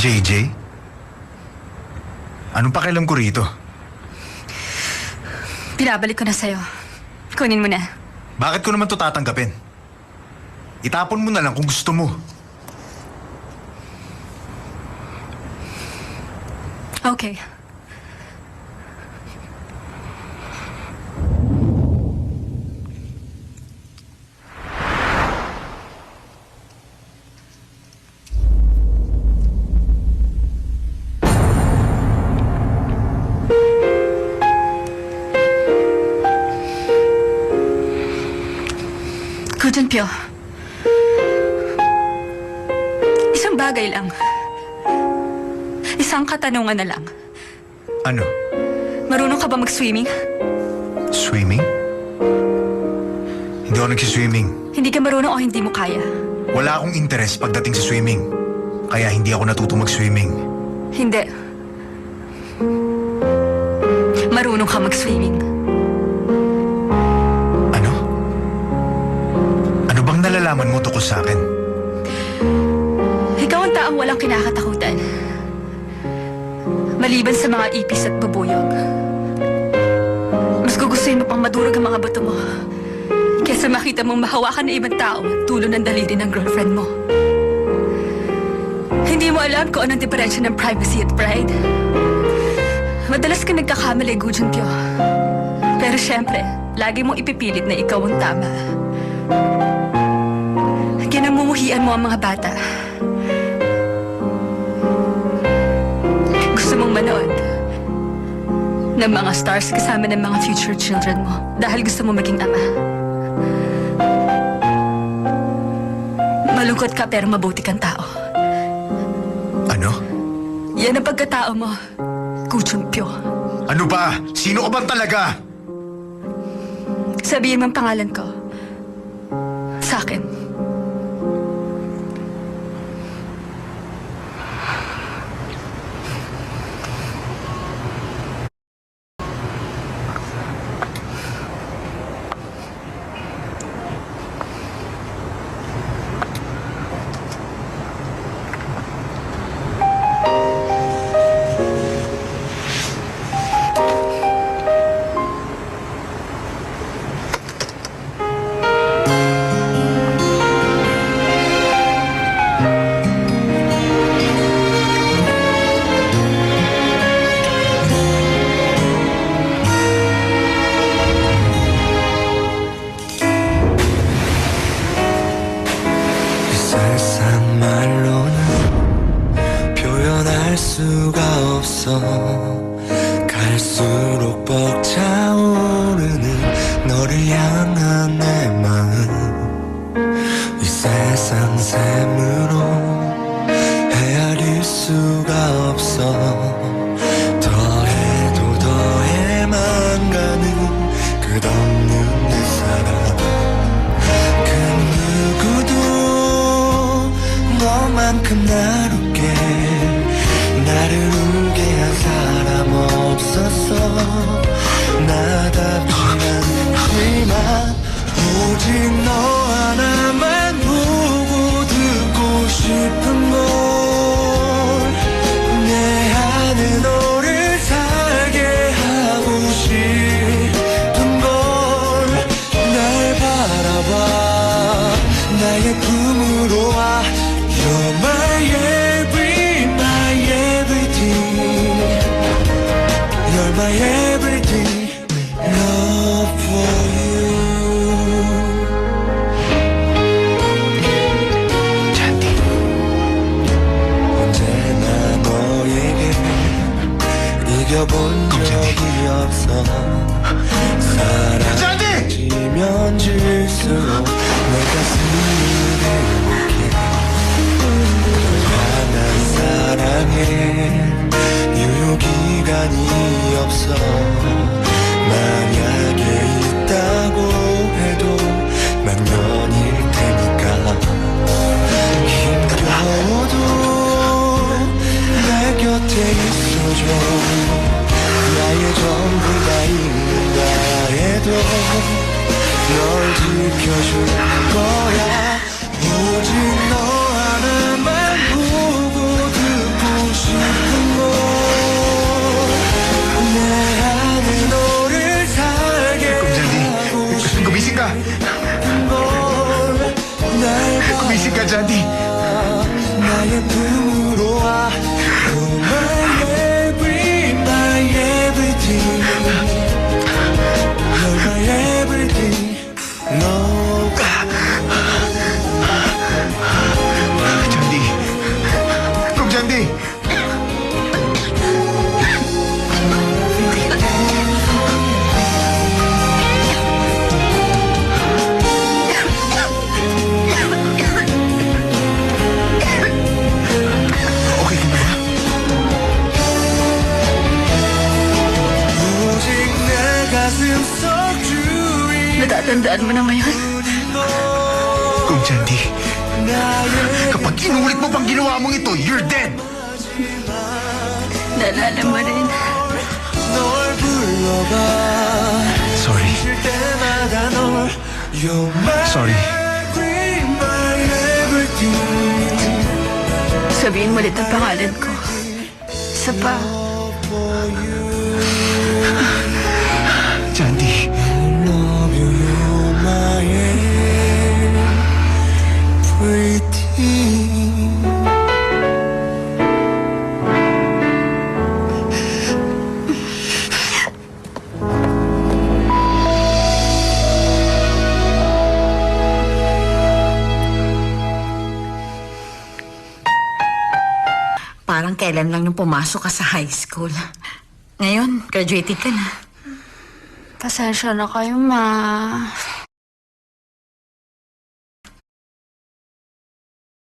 JJ? Anong pakialam ko rito? Pinabalik ko na sa'yo. Kunin mo na. Bakit ko naman to tatanggapin? Itapon mo na lang kung gusto mo. Okay. Junpyo, isang bagay lang. Isang katanungan na lang. Ano? Marunong ka ba mag-swimming? Swimming? Hindi ako nagsiswimming. Hindi ka marunong o hindi mo kaya? Wala akong interes pagdating sa swimming. Kaya hindi ako natutong mag-swimming. Hindi. Marunong ka mag-swimming. Nalalaman mo tungkol sa akin? Ikaw ang taong walang kinakatakutan. Maliban sa mga ipis at babuyog. Mas gugustuhin mo pang madurog ang mga bato mo kesa makita mong mahawakan ng ibang tao tulo ng daliri ng girlfriend mo. Hindi mo alam kung anong diferensya ng privacy at pride. Madalas ka nagkakamali, Gu Junpyo. Pero syempre, lagi mong ipipilit na ikaw ang tama. Kinamumuhian mo ang mga bata. Gusto mong manood ng mga stars kasama ng mga future children mo dahil gusto mo maging ama. Malungkot ka pero mabuti kang tao. Ano? Yan ang pagkatao mo, Gu Junpyo. Ano ba? Sino ka ba talaga? Sabihin mo ang pangalan ko. Sa akin. 세상 말로는 표현할 수가 없어 갈수록 벅차오르는 너를 향한 내 마음 이 세상 샘으로 헤아릴 수가 없어 더해도 더해만 가는 끝없는 내 사랑 그 누구도 너만큼 날 웃게 나를 울게 한 사람 없었어 나답지 않지만 오직 너 하나만 보고 듣고 싶은 걸 내 안에 너를 살게 하고 싶은 걸 날 바라봐 나의 품으로 와 You're my everything You're my everything Love for you 잔디 언제나 너에게 이겨본 적이 없어 사랑지면 질수록 내 가슴이 행복해 사랑에 유효기간이 없어 만약에 있다고 해도 만 년일 테니까 힘들어도 내 곁에 있어줘 나의 전부가 있는가 해도 널 지켜줄 거야 오직 너 하나만 보고 듣고 Jandy! 나의 품으로 와 You're my everything You're my everything No Jandy! Kung Jandy! Okay ka na ba? 오직 내 가슴 속 주인 Natatandaan mo na ngayon? Kung Jandy, 나의 kapag inulit mo pang ginawa mong ito, you're dead! Naalala mo rin. 널 불러봐 Sorry. 쉴 때마다 널 You're my Sorry. everything, my everything Sabihin mo ulit ang pangalan ko. Isa pa. Jandy, Love you, you're my everything Parang kailan lang nung pumasok ka sa high school. Ngayon, graduating ka na. Pasensya na kayo, ma.